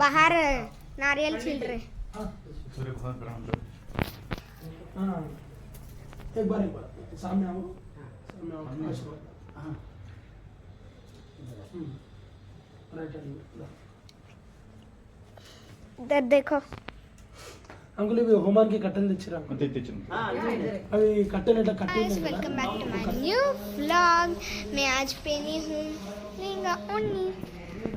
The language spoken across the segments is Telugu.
बाहर नारियल छील रहे। एक बार सामने आओ, सामने आओ। इधर देखो अंकुल इవి హోమానికి కట్టెలు తెచ్చిరా అవి కట్టెలు ఎట్లా కట్టి welcome back to my new vlog. मैं आज पहनी हूँ लहंगा ओढ़नी,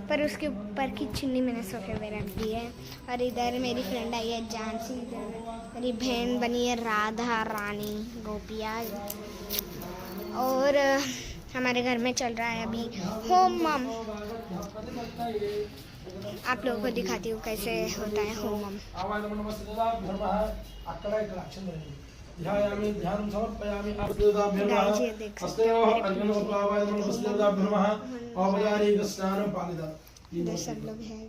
पर उसके ऊपर की चुन्नी मैंने सोफे में रख दी है। और इधर मेरी फ्रेंड आई है जानसी, इधर मेरी बहन बनी है राधा रानी गोपिया। और हमारे घर में चल रहा है अभी होमम। आप लोगों को दिखाती हूँ कैसे होता है होमम। सब लोग हैं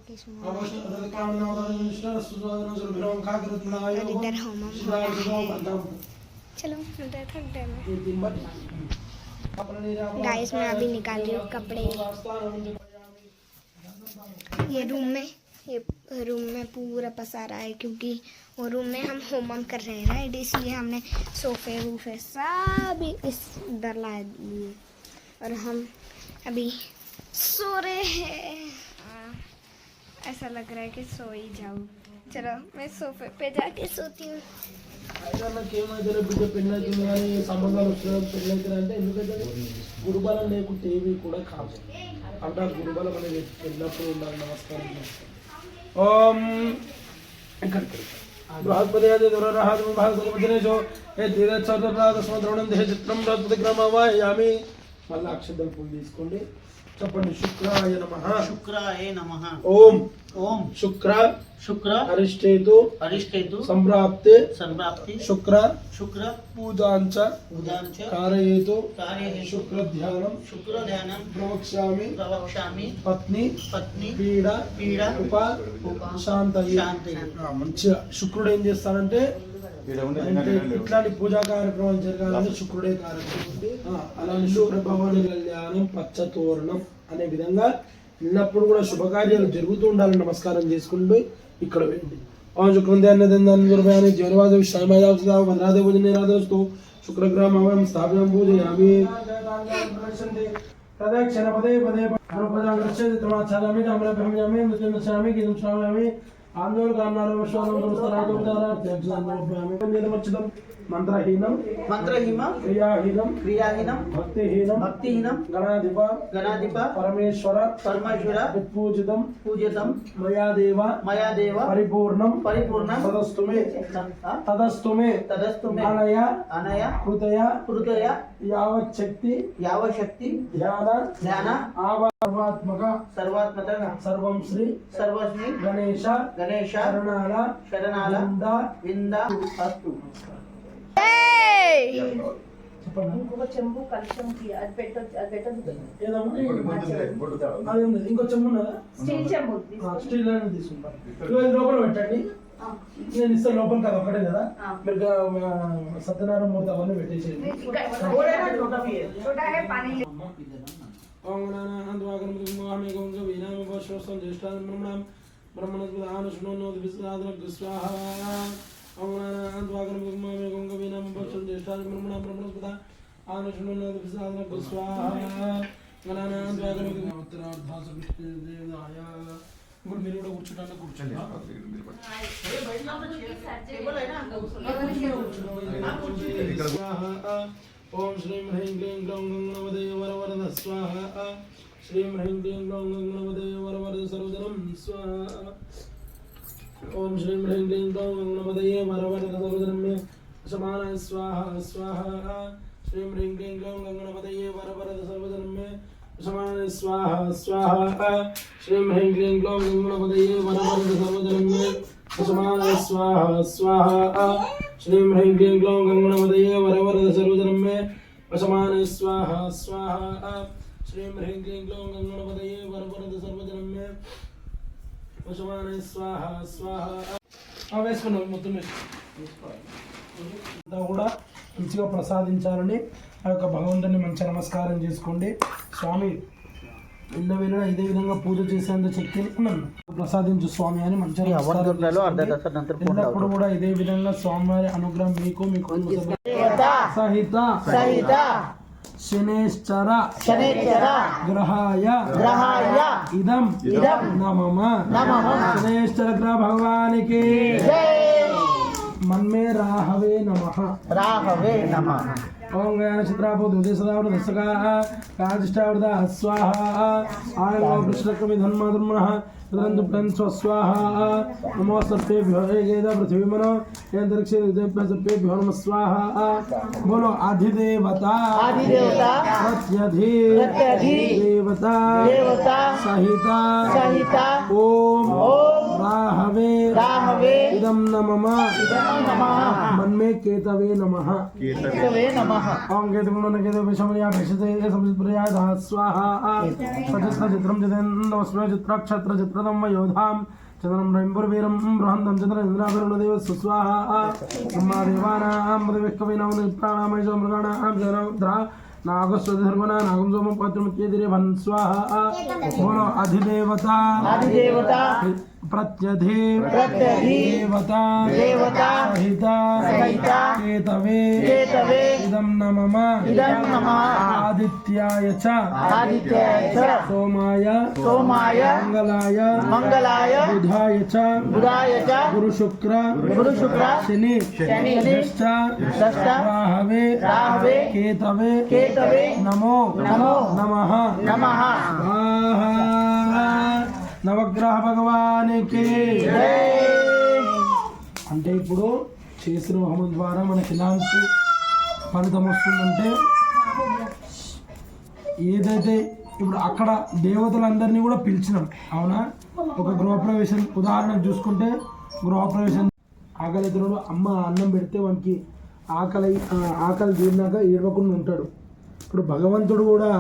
इधर होमम। चलो उधर थक गए गाइस। मैं अभी निकाल रही हूँ कपड़े। ये रूम में पूरा पसारा है, क्योंकि वो रूम में हम होमम कर रहे हैं राइट, इसलिए हमने सोफे वूफे सब इधर ला लिए और हम अभी सो रहे हैं। ऐसा लग रहा है कि सो ही जाऊँ। चलो मैं सोफे पे जाके सोती हूँ। బిడ్డ పెళ్ళైతుంది కానీ సంబంధాలు వచ్చినప్పుడు పెళ్ళైతుంది అంటే ఎందుకంటే గురుబలం లేకుంటే ఏవి కూడా కాదు అంటే ఆ గురుబలం అనేది ఎల్లప్పుడూ ఉండాలి. నమస్కారం. ఓం బృహస్పతి భాగవతేజో ఏ తీరచర్ద్రనాథస్మద్రోణం దేహ చిత్రం బృహస్పతిగ్రమవాయామి. మళ్ళీ అక్షంతలు పూజ తీసుకోండి. చెప్పండి. శుక్రాయ నమః. శుక్రాయ నమః. ఓం ఓం శుక్ర శుక్ర అరిష్టేతు అరిష్టేతు సంప్రాప్తే సంప్రాప్తి శుక్ర శుక్ర పూజాంచ ఉదాంచ కారయేతు కార్యేషు శుక్ర ధ్యానం శుక్ర ధ్యానం ప్రవక్ష్యామి ప్రవక్ష్యామి పత్ని పత్ని పీడ పీడ ఉప శాంతయే. మంచిగా శుక్రుడు ఏం చేస్తాడంటే అంటే ఇట్లాంటి పూజా కార్యక్రమాలు జరగాలంటే శుక్రుడే కార్యక్రమం. అలాంటి శుక్ర భవాని కళ్యాణం పచ్చ తోరణం అనే విధంగా ఎల్లప్పుడు కూడా శుభకార్యాలు జరుగుతూ ఉండాలని నమస్కారం చేసుకుంటూ ఇక్కడ వేయండి. శుక్రంధ్యాన్ని జీవనవాద భద్రాదే భోజనేరాదస్తు శుక్రగ్రామం స్థాపనం పూజయామి. ప్రదక్షిణ పదే పదే ప్రమాచారామి కామలాభ్యామి మృత్యుం దర్శయామి గీతం శ్రావయామి ఆందోళనారవశ్వానం మంత్రహీనం మంత్రహీనం క్రియాహీనం క్రియాహీనం భక్తిహీనం భక్తిహీనం గణాధిప గణాధిప పరమేశ్వర పరమేశ్వర పూజితం పూజితం మయాదేవ పరిపూర్ణం పరిపూర్ణం తదస్తుమే అనయ అనయ హృదయ యావచ్చక్తి ధ్యాన సర్వాత్మక సర్వం శ్రీ గణేశ శరణాల వింద అస్తు. ఇంకొక చెంబు కలుషంకి అది పెట్టదు. ఇంకో చెంబు ఉన్నదా? స్టీల్ చెంబు స్టీల్ అనేది తీసుకుంటాను. లోపల పెట్టండి. నేను ఇస్తాను లోపల కదా ఒకటే కదా. మీరు సత్యనారాయణ మూర్తి అవన్నీ పెట్టేసేయండి. మీరు కూడా కూర్చుంటే కూర్చోండి. ఓం శ్రీం హ్రీం క్లీం గ్లౌం గంగణపదే వరవరద స్వాహ. శ్రీం హ్రీం క్లీం గ్లౌం గంగణపదే వరవరద సర్వజనం స్వాహ. ఓం శ్రీం హ్రీం క్లీం గ్లౌం గంగణపదే వరవరద సర్వజనం మే సమానాయ స్వాహ స్వాహ. శ్రీం హ్రీం క్లీం గ్లౌం గంగణపదే వరవరద సర్వజనం మే సమానాయ స్వాహ స్వాహ. శ్రీం హ్రీం క్లీం గ్లౌం గంగణపదే వరవరద సర్వజనం మే సమానాయ స్వాహ స్వాహ. శ్రీం హ్రీం క్లీం గ్లౌం గంగణపదే వరవరద సర్వజనం మే వశమానాయ స్వాహ స్వాహ. శ్రీం హ్రీం క్లీం గ్లౌం గంగణపదే వరవరద సర్వజనం మే వశమానాయ స్వాహ స్వాహ. వేసుకున్నాం మొత్తం కూడా మంచిగా ప్రసాదించాలని ఆ యొక్క భగవంతుని మంచి నమస్కారం చేసుకోండి. స్వామి ఎల్లవేళ ఇదే విధంగా పూజ చేసేంత శక్తిని నన్ను ప్రసాదించు స్వామి అని మంచిగా అవధూతలో అర్ధదశ నంతర ఎల్లప్పుడు కూడా ఇదే విధంగా స్వామివారి అనుగ్రహం మీకు మీ కుటుంబ సహిత శనేశ్చర గ్రహాయ ఇదం నమః శనేశ్చర గ్రహ భగవానికి మన్మే రాహవే నమః ఓం గయాన చిత్రాపో దుర్దేశదావృత దశకా కాజిష్టావృత స్వాహా ఆయంగో కృష్ణకమి ధన్మాధర్మః రందు ప్రణ్ స్వాహా నమో సర్పేభ్యో ఏకేద పృథివీమనో యంతరిక్షే విదేభ్యో సర్పేభ్యో నమః స్వాహా బోలో అధిదేవతా ప్రత్యధి దేవతా సహిత ఓం రాహవే ఇదం నమః మన్మే కేతవే నమః ఓం కేతుగుణ కేతు విషమయా భిషతే సంస్ప్రయా స్వాహా సజస్త చిత్రం చిదేంద్రస్మ చిత్రక్షత్ర చిత్రదం వయోధాం చంద్రం రైంపురవీరం బృహంతం చంద్రేంద్రాభిరుణదేవ సుస్వాహా బ్రహ్మాదేవానాం పదవిక్కవైనౌ ప్రాణామయ మృగాణాం జనౌద్రా నాగస్వధర్మణ నాగం సోమం పత్రముచ్యేదిరే భన్ స్వాహా బోలో అధిదేవతా ప్రత్యధి దేవతా సహిత కేతవే ఇదం నమః ఆదిత్యాయ చ సోమాయ మంగళాయ బుధాయ చ గురు శుక్ర శని రాహవే కేతవే నమో నమః నవగ్రహ భగవానికి అంటే ఇప్పుడు చేసిన హోమం ద్వారా మనకి ఎలాంటి ఫలితం వస్తుందంటే ఏదైతే ఇప్పుడు అక్కడ దేవతలందరినీ కూడా పిలిచినాం అవునా ఒక గృహప్రవేశం ఉదాహరణ చూసుకుంటే గృహప్రవేశం ఆకలితుడు అమ్మ అన్నం పెడితే వానికి ఆకలి తీరినాక ఏడవకుండా ఉంటాడు. ఇప్పుడు భగవంతుడు కూడా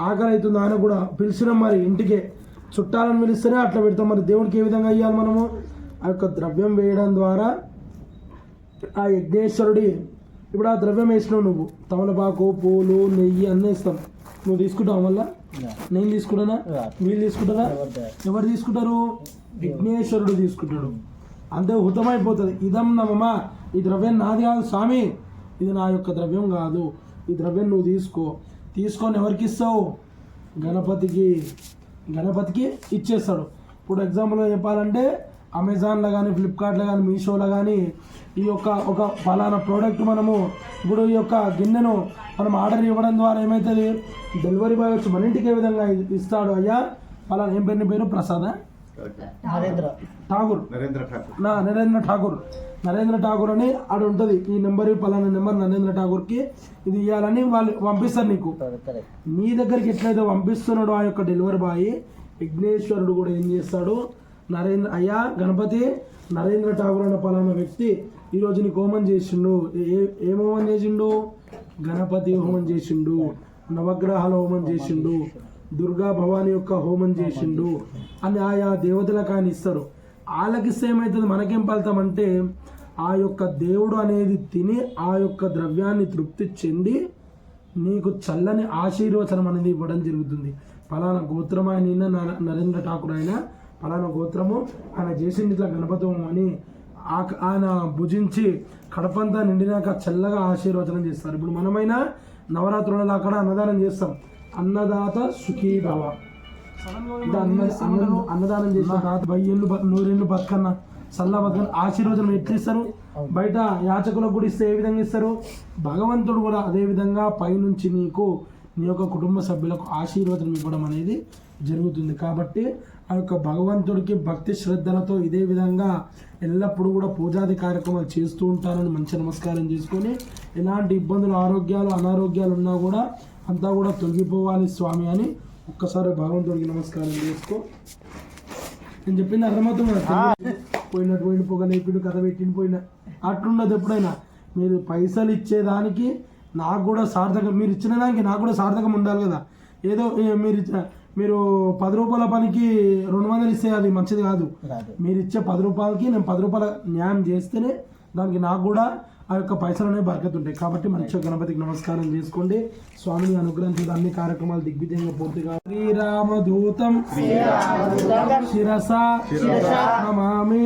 ఆకలి అవుతుంది ఆయన కూడా పిలిచినాం మరి ఇంటికే చుట్టాలను పిలిస్తేనే అట్లా పెడతాం. మరి దేవుడికి ఏ విధంగా అయ్యాలి మనము ఆ యొక్క ద్రవ్యం వేయడం ద్వారా ఆ యజ్ఞేశ్వరుడి ఇప్పుడు ఆ ద్రవ్యం వేసినావు నువ్వు తమలపాకు పూలు నెయ్యి అన్నీ ఇస్తాం నువ్వు తీసుకుంటావు వల్ల నేను తీసుకుంటానా వీళ్ళు తీసుకుంటారా ఎవరు తీసుకుంటారు విఘ్నేశ్వరుడు తీసుకుంటాడు అంతే హుతమైపోతుంది. ఇదం నమః ఈ ద్రవ్యం నాది కాదు స్వామి ఇది నా యొక్క ద్రవ్యం కాదు ఈ ద్రవ్యం నువ్వు తీసుకొని ఎవరికి ఇస్తావు గణపతికి ఇచ్చేస్తాడు. ఇప్పుడు ఎగ్జాంపుల్గా చెప్పాలంటే అమెజాన్లో కానీ ఫ్లిప్కార్ట్లో కానీ మీషోలో కానీ ఈ యొక్క ఒక ఫలానా ప్రోడక్ట్ మనము ఇప్పుడు ఈ యొక్క గిన్నెను మనం ఆర్డర్ ఇవ్వడం ద్వారా ఏమవుతుంది డెలివరీ బాయ్ వచ్చి మన ఇంటికి ఏ విధంగా ఇస్తాడు అయ్యా ఫలానా ఏం పేరు ప్రసాద్ నరేంద్ర ఠాకూర్ అని ఆడ ఉంటుంది ఈ నెంబర్ పలానా నెంబర్ నరేంద్ర ఠాకూర్కి ఇది ఇవ్వాలని వాళ్ళు పంపిస్తారు. నీకు నీ దగ్గరికి ఎట్లయితే పంపిస్తున్నాడో ఆ యొక్క డెలివరీ బాయ్ విఘ్నేశ్వరుడు కూడా ఏం చేస్తాడు గణపతి నరేంద్ర ఠాకూర్ అనే పలానా వ్యక్తి ఈరోజు నీకు హోమం చేసిండు. ఏం హోమం చేసిండు గణపతి హోమం చేసిండు నవగ్రహాల హోమం చేసిండు దుర్గా భవాని యొక్క హోమం చేసిండు అని ఆయా దేవతలకు ఆయన ఇస్తారు. వాళ్ళకిస్తే ఏమవుతుంది మనకేం ఫలితం అంటే ఆ యొక్క దేవుడు అనేది తిని ఆ యొక్క ద్రవ్యాన్ని తృప్తి చెంది నీకు చల్లని ఆశీర్వచనం అనేది ఇవ్వడం జరుగుతుంది. ఫలానా గోత్రం ఆయన నరేంద్ర ఠాకూర్ ఆయన ఫలానా గోత్రము ఆయన చేసింది ఇట్లా గణపతి అని ఆయన భుజించి కడపంతా నిండినాక చల్లగా ఆశీర్వచనం చేస్తారు. ఇప్పుడు మనమైనా నవరాత్రులలో అక్కడ అన్నదానం చేస్తాం అన్నదాత సుఖీ భవ అన్నదానం చేసిన తర్వాత 100 బతుకన్న సల్లా బతుకన్న ఆశీర్వచనం ఎట్లా ఇస్తారు బయట యాచకులకు కూడా ఇస్తే ఏ విధంగా ఇస్తారు భగవంతుడు కూడా అదే విధంగా పైనుంచి నీకు నీ యొక్క కుటుంబ సభ్యులకు ఆశీర్వచనం ఇవ్వడం అనేది జరుగుతుంది. కాబట్టి ఆ యొక్క భగవంతుడికి భక్తి శ్రద్ధలతో ఇదే విధంగా ఎల్లప్పుడూ కూడా పూజాది కార్యక్రమాలు చేస్తూ ఉంటారని మంచి నమస్కారం చేసుకొని ఎలాంటి ఇబ్బందులు ఆరోగ్యాలు అనారోగ్యాలు ఉన్నా కూడా అంతా కూడా తొలగిపోవాలి స్వామి అని ఒక్కసారి భగవంతుడికి నమస్కారం చేసుకో. నేను చెప్పింది అర్థమవుతుంది పోయినటువంటి పొగ లేపిండు కథ పెట్టిండి పోయినా అట్లుండదు. ఎప్పుడైనా మీరు పైసలు ఇచ్చేదానికి నాకు కూడా సార్థకం మీరు ఇచ్చిన దానికి నాకు కూడా సార్థకం ఉండాలి కదా. ఏదో మీరు 10 రూపాయల పనికి 200 ఇస్తే అది మంచిది కాదు. మీరు ఇచ్చే 10 రూపాయలకి నేను 10 రూపాయల న్యాయం చేస్తేనే దానికి నాకు కూడా ఆ యొక్క పైసలు అనేవి బరకత్ ఉంటాయి. కాబట్టి మంచిగా గణపతికి నమస్కారం చేసుకోండి. స్వామిని అనుగ్రహించిన అన్ని కార్యక్రమాలు దిగ్విజయంగా పూర్తిగా శ్రీరామదూతం శిరస నమామి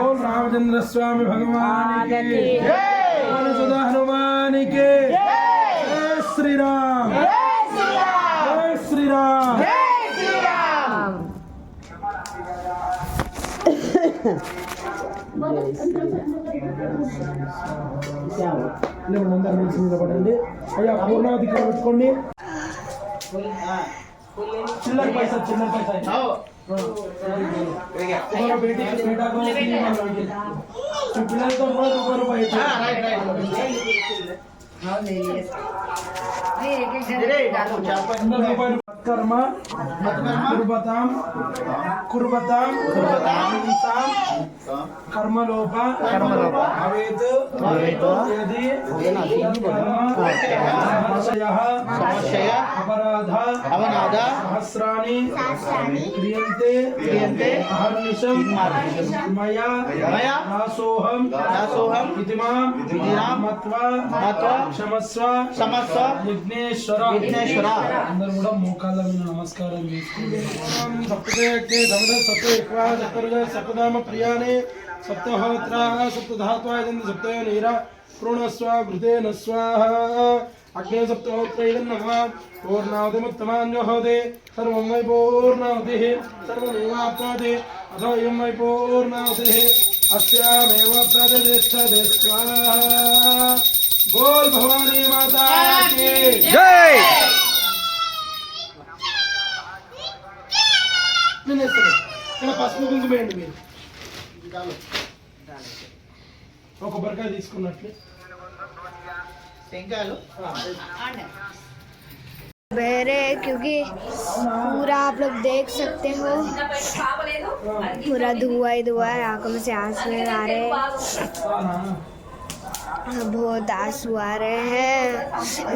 ఓం రామచంద్ర స్వామి భగవానికి సుధా హనుమానికి శ్రీరామ్ జై శ్రీరామ్. అందరూ నిలిచి నిలబడండి. అయ్యా పూర్ణావతి ఇక్కడ పెట్టుకోండి. చిల్లర పైసా పిల్లలతో కూడా ₹1 కర్మ కుర్బతాం కర్మలోప అవేత్ యది సమస్యః అపరాధ సహస్రాణి క్రియంతే అహర్నిశం మయా నాసోహం ఇతిమాం మత్వా క్షమస్వ విఘ్నేశ్వర. అందరూ కూడా మోకాళ్ళ మీద నమస్కారం చేసుకోండి. సప్తనామ ప్రియాణి సప్తహోత్రా సప్తధాత్వాయ సప్తయోనీరా ప్రణస్వ ఘృతేన స్వాహ. అగ్నే సప్తహోత్రైర్నః పూర్ణావతిముత్తమాన్యోహోదే సర్వం వై పూర్ణావతిః సర్వమేవాప్నోతి అథో ఇయం వై పూర్ణావతిః అస్యామేవ ప్రతిష్టతే స్వాహా. బోల్ భవానీ మాతా కీ జై. ఇక్కడ పసుపు కుంకుమ వేయండి. మీరు ఒక కొబ్బరికాయ తీసుకున్నట్లు बेरे क्योंकि पूरा आप लोग देख सकते हो पूरा धुआं ही धुआं है. आंखों में से आंसू आ रहे हैं. बहुत आंसू आ रहे हैं.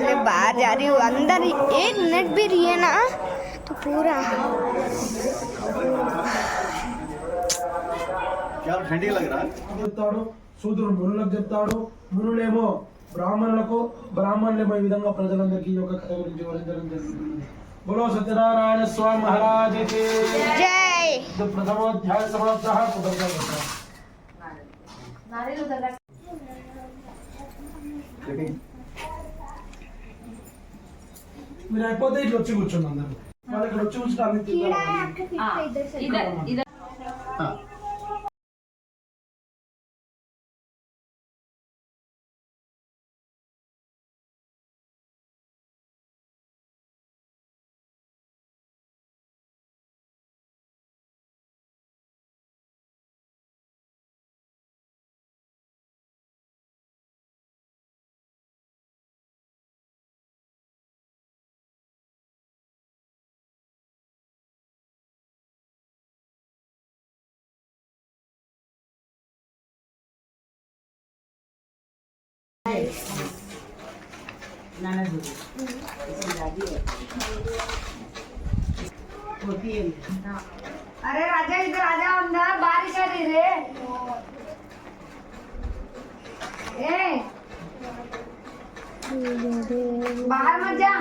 मैं बाहर जा रही हूँ. अंदर 1 मिनट भी रही है ना तो पूरा ठंडी लग रहा है. చెప్తాడు శూద్రుడు మునులకు చెప్తాడు. మునులేమో బ్రాహ్మణులకు, బ్రాహ్మణులేమో ఈ విధంగా ప్రజలందరికీ ఈ యొక్క కథ గురించి వివరించడం జరుగుతుంది. బోలో సత్యనారాయణ స్వామి మహారాజ్ కి जय. ప్రథమోధ్యాయ సమాప్తః. మీరు అయిపోతే ఇట్లా వచ్చి కూర్చోండి. అందరూ వాళ్ళకి వచ్చి కూర్చోడానికి अरे राजा इधर आ जाओ. अंदर बारिश आ रही रे. बाहर मत जा.